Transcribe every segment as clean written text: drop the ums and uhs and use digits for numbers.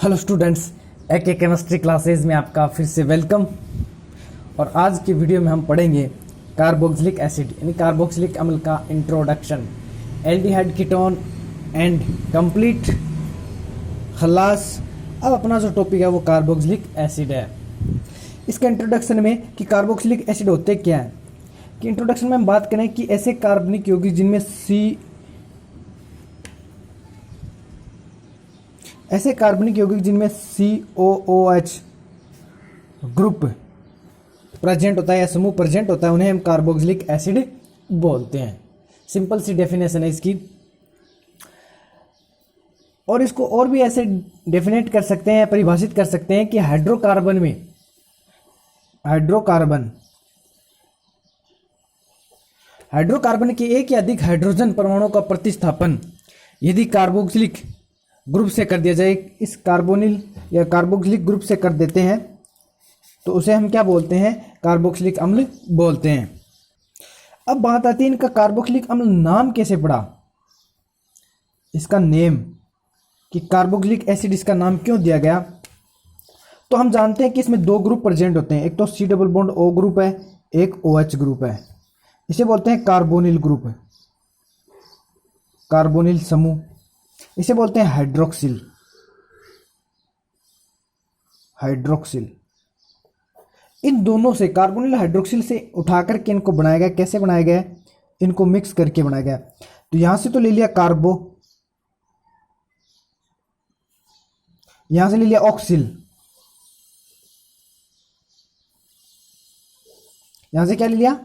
Hello students, एक chemistry classes में आपका फिर से वेलकम। और आज की वीडियो में हम पढ़ेंगे कार्बोक्सिलिक एसिड यानी कार्बोक्सिलिक अम्ल का introduction, aldehyde ketone and complete खलास। अब अपना जो टॉपिक है वो कार्बोक्सिलिक एसिड है। इसके इंट्रोडक्शन में कि कार्बोक्सिलिक एसिड होते क्या है, कि इंट्रोडक्शन में हम बात करें कि ऐसे कार्बनिक यौगिक जिनमें COOH ग्रुप प्रेजेंट होता है या समूह प्रेजेंट होता है, उन्हें हम कार्बोक्सिलिक एसिड बोलते हैं। सिंपल सी डेफिनेशन है इसकी। और इसको और भी ऐसे डेफिनेट कर सकते हैं, परिभाषित कर सकते हैं कि हाइड्रोकार्बन के एक या अधिक हाइड्रोजन परमाणु का प्रतिस्थापन यदि कार्बोक्सिलिक ग्रुप से कर दिया जाए, इस कार्बोनिल या कार्बोक्सिलिक ग्रुप से कर देते हैं, तो उसे हम क्या बोलते हैं? कार्बोक्सिलिक अम्ल बोलते हैं। अब बात आती है इनका कार्बोक्सिलिक अम्ल नाम कैसे पड़ा, इसका नेम, कि कार्बोक्सिलिक एसिड इसका नाम क्यों दिया गया। तो हम जानते हैं कि इसमें दो ग्रुप प्रेजेंट होते हैं, एक तो C double bond O group है, एक OH ग्रुप है। इसे बोलते हैं कार्बोनिल ग्रुप, कार्बोनिल समूह। इसे बोलते हैं हाइड्रोक्सिल। इन दोनों से, कार्बोनिल हाइड्रोक्सिल से उठा करके इनको बनाया गया। कैसे बनाया गया? इनको मिक्स करके बनाया गया। तो यहां से तो ले लिया कार्बो, यहां से ले लिया ऑक्सिल, यहां से क्या ले लिया?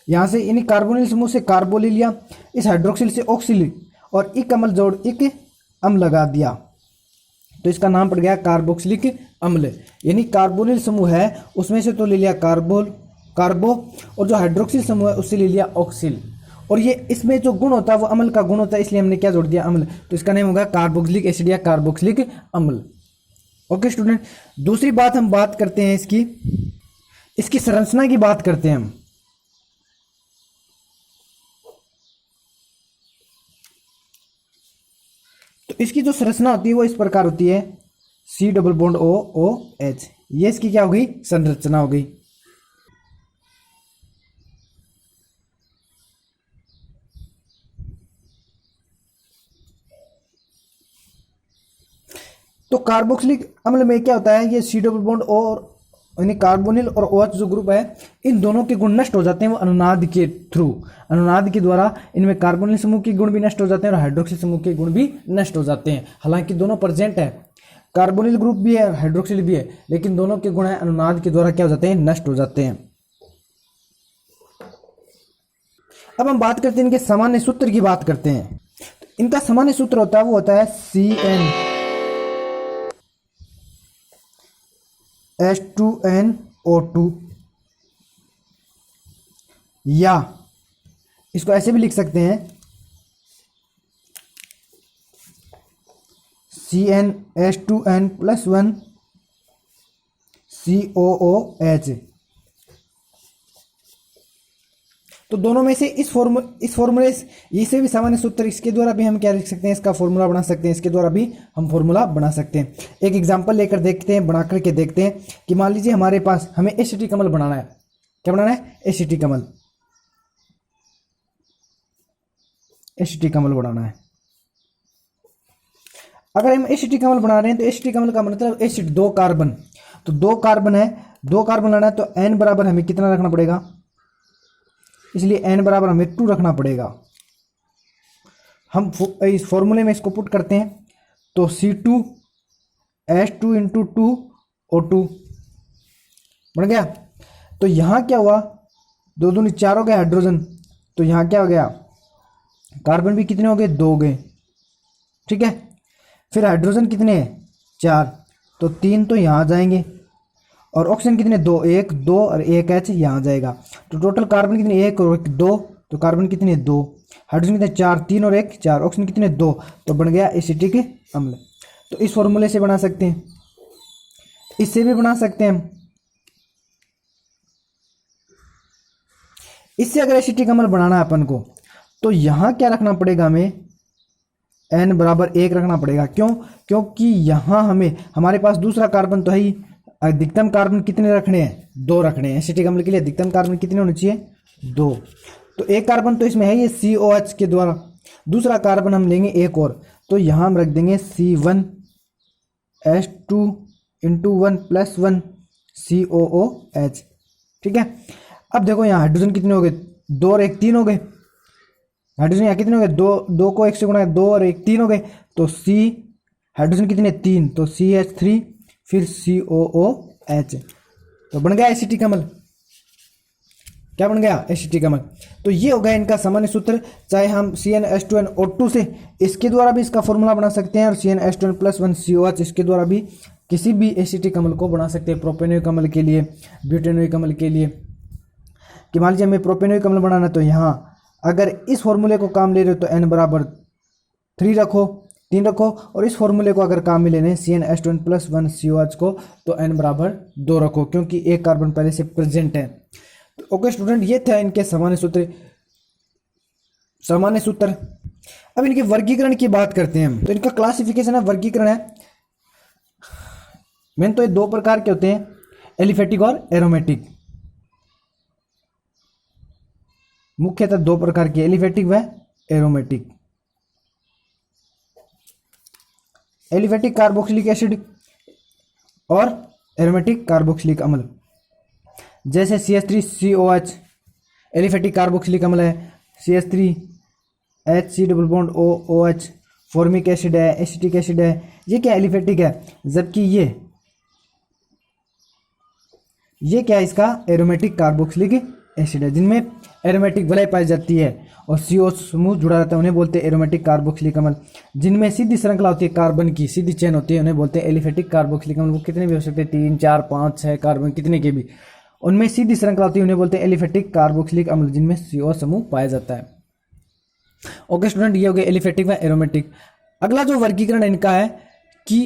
यहां से इन कार्बोनिल समूह से कार्बो ले लिया, इस हाइड्रोक्सिल से ऑक्सिल, और एक अम्ल जोड़ एक अम्ल लगा दिया, तो इसका नाम पड़ गया कार्बोक्सिलिक अम्ल। यानी कार्बोनिल समूह है उसमें से तो ले लिया कार्बो, और जो हाइड्रोक्सिल समूह है उससे ले लिया ऑक्सिल। और ये इसमें जो गुण होता है वो अम्ल का गुण होता है, इसलिए हमने क्या जोड़ दिया? अम्ल। तो इसका नाम होगा कार्बोक्सिलिक एसिड या कार्बोक्सिलिक अम्ल। ओके स्टूडेंट, दूसरी बात हम बात करते हैं इसकी संरचना की बात करते हैं हम। तो इसकी जो संरचना होती है वो इस प्रकार होती है, C डबल बॉन्ड OH। ये इसकी क्या हो गई? संरचना हो गई। तो कार्बोक्सिलिक अम्ल में क्या होता है, ये C डबल बॉन्ड O यानी कार्बोनिल और OH जो ग्रुप है, इन दोनों के गुण नष्ट हो जाते हैं वो अनुनाद के थ्रू, अनुनाद के द्वारा। इनमें कार्बोनिल समूह के गुण भी नष्ट हो जाते हैं और हाइड्रोक्सिल समूह के गुण भी नष्ट हो जाते हैं। हालांकि दोनों प्रेजेंट है, कार्बोनिल ग्रुप भी है, हाइड्रोक्सिल भी है, लेकिन दोनों के गुण है अनुनाद के द्वारा क्या हो जाते हैं? नष्ट हो जाते हैं। अब हम बात करते हैं इनके सामान्य सूत्र की बात करते हैं। इनका सामान्य सूत्र होता है वो होता है CnH2nO2, या इसको ऐसे भी लिख सकते हैं CnH2n+1 COOH। तो दोनों में से इस फॉर्मूले, इसे भी सामान्य सूत्र, इसके द्वारा भी हम क्या लिख सकते हैं? इसका फॉर्मूला बना सकते हैं, इसके द्वारा भी हम फॉर्मूला बना सकते हैं। एक एग्जांपल लेकर देखते हैं, बना करके देखते हैं कि मान लीजिए हमारे पास, हमें एसिटिक अम्ल बनाना है। क्या बनाना है? एसिटिक अम्ल बनाना है। अगर हम एसिटिक अम्ल बना रहे हैं तो एसिटिक अम्ल का मतलब एसिड, दो कार्बन। तो दो कार्बन है, दो कार्बन लाना है, तो N बराबर हमें कितना रखना पड़ेगा? इसलिए N बराबर हमें 2 रखना पड़ेगा। हम इस फॉर्मूले में इसको पुट करते हैं, तो C2H2 × 2O2 बन गया। तो यहां क्या हुआ? 2 दूनी 4 हो गए हाइड्रोजन, तो यहां क्या हो गया? कार्बन भी कितने हो गए? 2 हो गए। ठीक है, फिर हाइड्रोजन कितने हैं? 4, तो 3 तो यहां आ जाएंगे, और ऑक्सीजन कितने? 2, 1 2 और 1 H यहां जाएगा। तो टोटल कार्बन कितने? 1 और 1 2, तो कार्बन कितने? 2। हाइड्रोजन कितने? 4, 3 और 1 4, ऑक्सीजन कितने? 2, तो बन गया एसिटिक अम्ल। तो इस फॉर्मूले से बना सकते हैं, इससे भी बना सकते हैं हम। इससे अगर एसिटिक अम्ल बनाना है अपन को, तो यहां क्या रखना पड़ेगा हमें? n बराबर 1 रखना पड़ेगा। क्यों? क्योंकि यहाँ हमारे पास दूसरा कार्बन तो है ही। अधिकतम कार्बन कितने रखने हैं? 2 रखने हैं। एसिटिक अम्ल के लिए अधिकतम कार्बन कितने होने चाहिए? 2। तो एक कार्बन तो इसमें है ये COH के द्वारा, दूसरा कार्बन हम लेंगे एक और, तो यहाँ हम रख देंगे C1H2 इंटू 1 प्लस 1 COOH। ठीक है। अब देखो यहाँ हाइड्रोजन कितने हो गए? 2 और 1 3 हो गए। हाइड्रोजन यहाँ कितने हो गए? 2 को 1 से गुणा 2 और 1 3 हो गए। तो C हाइड्रोजन कितने? 3, तो CH3 फिर COOH, तो बन गया एसिटिक अम्ल। क्या बन गया? एसिटिक अम्ल। तो ये हो गया इनका सामान्य सूत्र। चाहे हम CnH2nO2 से इसके द्वारा भी इसका फॉर्मूला बना सकते हैं और CnH2n प्लस 1 COH इसके द्वारा भी किसी भी एसिटिक अम्ल को बना सकते हैं। प्रोपेनोइक अम्ल के लिए, ब्यूटेनोइक अम्ल के लिए, कि मान लीजिए हमें प्रोपेनोइक अम्ल बनाना, तो यहाँ अगर इस फॉर्मूले को काम ले रहे हो तो n बराबर 3 रखो, 3 रखो, और इस फॉर्मूले को अगर काम में लेने CnH2n प्लस 1 COH को, तो n बराबर 2 रखो, क्योंकि एक कार्बन पहले से प्रेजेंट है। तो ओके स्टूडेंट, ये थे इनके सामान्य सूत्र। अब इनके वर्गीकरण की बात करते हैं हम। तो इनका क्लासिफिकेशन है, वर्गीकरण है। मेन तो ये 2 प्रकार के होते हैं, एलिफेटिक और एरोमेटिक। मुख्यतः 2 प्रकार के, एलिफेटिक व एरोमेटिक। एलिफेटिक कार्बोक्सिलिक एसिड और एरोमेटिक कार्बोक्सिलिक अम्ल। जैसे CH3COH एलिफेटिक कार्बोक्सिलिक अम्ल है, CH3HC double bond OH formic acid है, एसिटिक एसिड है, ये क्या एलिफेटिक है। जबकि ये क्या है? इसका एरोमेटिक कार्बोक्सिलिक एसिड है, जिनमें एरोमेटिक वलय पाई जाती है और CO समूह जुड़ा रहता है, उन्हें बोलते हैं एरोमेटिक कार्बोक्सिलिक अम्ल। जिनमें सीधी श्रृंखला होती है, कार्बन की सीधी चेन होती है, उन्हें बोलते हैं एलिफेटिक कार्बोक्सिलिक अम्ल। वो कितने भी हो सकते हैं, 3 4 5 6 कार्बन कितने के भी, उनमें सीधी श्रृंखला होती है, उन्हें बोलते हैं एलिफेटिक कार्बोक्सिलिक अम्ल, जिनमें CO समूह पाया जाता है। ओके स्टूडेंट, ये हो गया एलिफेटिक व एरोमेटिक। अगला जो वर्गीकरण इनका है कि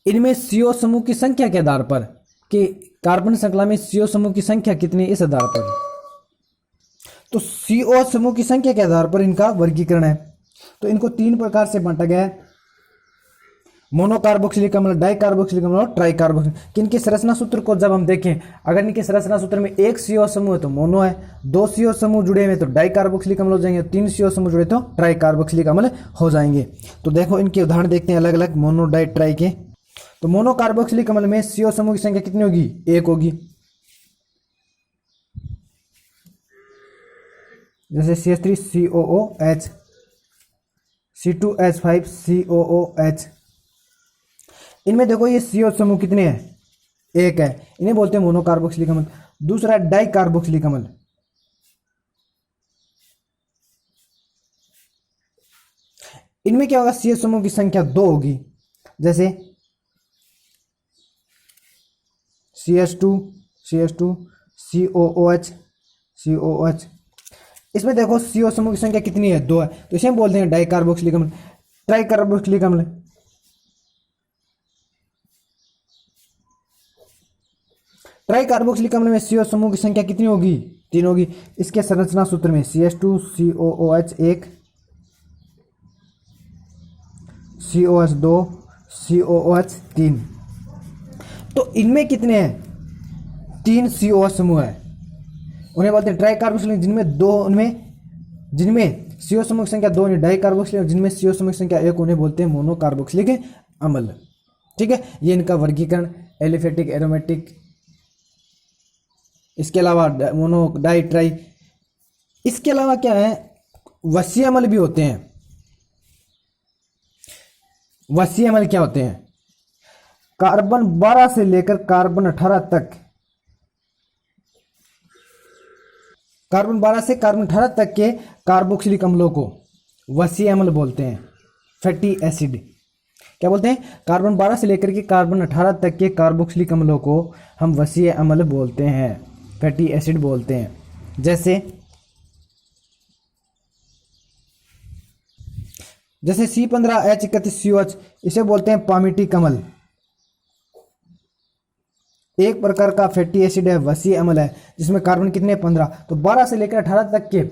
इनमें CO समूह की संख्या के आधार पर, कि कार्बन श्रृंखला में CO समूह की संख्या कितनी, इस आधार पर। तो CO समूह की संख्या के आधार पर इनका वर्गीकरण है। तो इनको 3 प्रकार से बांटा गया है, मोनोकार्बोक्सिलिक अम्ल, डाइकार्बोक्सिलिक अम्ल और ट्राइकार्बोक्सिलिक। किनके संरचना सूत्र को जब हम देखें, अगर इनके संरचना सूत्र में 1 CO समूह है तो मोनो है, 2 CO समूह जुड़े हुए तो डाइकार्बोक्सिलिक अम्ल हो जाएंगे, 3 CO समूह जुड़े तो ट्राइकार्बोक्सिलिक अम्ल हो जाएंगे। तो देखो इनके उदाहरण देखते हैं अलग अलग मोनो डाइ ट्राई के। तो मोनोकार्बोक्सिलिक अम्ल में CO समूह की संख्या कितनी होगी? 1 होगी। जैसे CH3COOH, C2H5COOH, इनमें देखो ये CO समूह कितने हैं? 1 है, इन्हें बोलते हैं मोनोकार्बोक्सिलिक अम्ल। दूसरा है डाइकार्बोक्सिलिक अम्ल, इनमें क्या होगा? CO समूह की संख्या 2 होगी। जैसे CH2 COOH, इसमें देखो CO समूह की संख्या कितनी है? 2 है, तो इसे हम बोलते हैं डाइकार्बोक्सिलिक अम्ल। ट्राइकार्बोक्सिलिक अम्ल, ट्राइकार्बोक्सिलिक अम्ल में CO समूह की संख्या कितनी होगी? 3 होगी। इसके संरचना सूत्र में CH2 COOH 1, COH 2, COOH 3। तो इनमें कितने हैं? 3 COH समूह है, उन्हें बोलते हैं ट्राइकार्बोक्सिलिक। जिनमें CO समूह की संख्या 2 उन्हें डाइकार्बोक्सिलिक, जिनमें CO समूह की संख्या 1 उन्हें बोलते हैं मोनोकार्बोक्सिलिक अम्ल। ठीक है, ये इनका वर्गीकरण एलिफेटिक, एरोमेटिक, इसके अलावा मोनो डाई ट्राई। इसके अलावा क्या है? वसीय अम्ल भी होते हैं। वसीय अम्ल क्या होते हैं? कार्बन 12 से लेकर कार्बन 18 तक, कार्बन 12 से कार्बन 18 तक के कार्बोक्सिलिक अम्लों को वसीय अम्ल बोलते हैं, फैटी एसिड। क्या बोलते हैं? कार्बन 12 से लेकर के कार्बन 18 तक के कार्बोक्सिलिक अम्लों को हम वसीय अम्ल बोलते हैं, फैटी एसिड बोलते हैं। जैसे C15H31COH, इसे बोलते हैं पामिटिक अम्ल। एक प्रकार का फैटी एसिड है, वसीय अम्ल है, जिसमें कार्बन कितने? 15। तो 12 से लेकर 18 तक के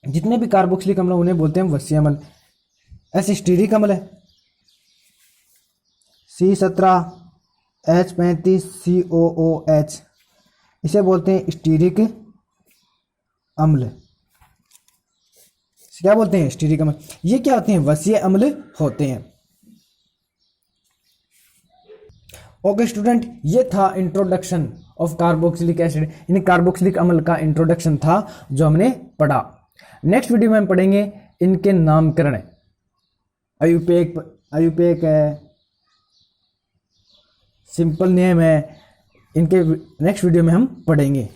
जितने भी कार्बोक्सिलिक अम्ल उन्हें बोलते हैं वसीय अम्ल। स्टीरिक अम्ल है, C17H35COOH, इसे बोलते हैं स्टीरिक अम्ल। क्या बोलते हैं? स्टीरिक अम्ल। ये क्या होते हैं? वसीय अम्ल होते हैं। ओके स्टूडेंट, ये था इंट्रोडक्शन ऑफ कार्बोक्सिलिक एसिड, यानी कार्बोक्सिलिक अम्ल का इंट्रोडक्शन था जो हमने पढ़ा। नेक्स्ट वीडियो में हम पढ़ेंगे इनके नामकरण। आयुपेक है, सिंपल नेम है, इनके नेक्स्ट वीडियो में हम पढ़ेंगे।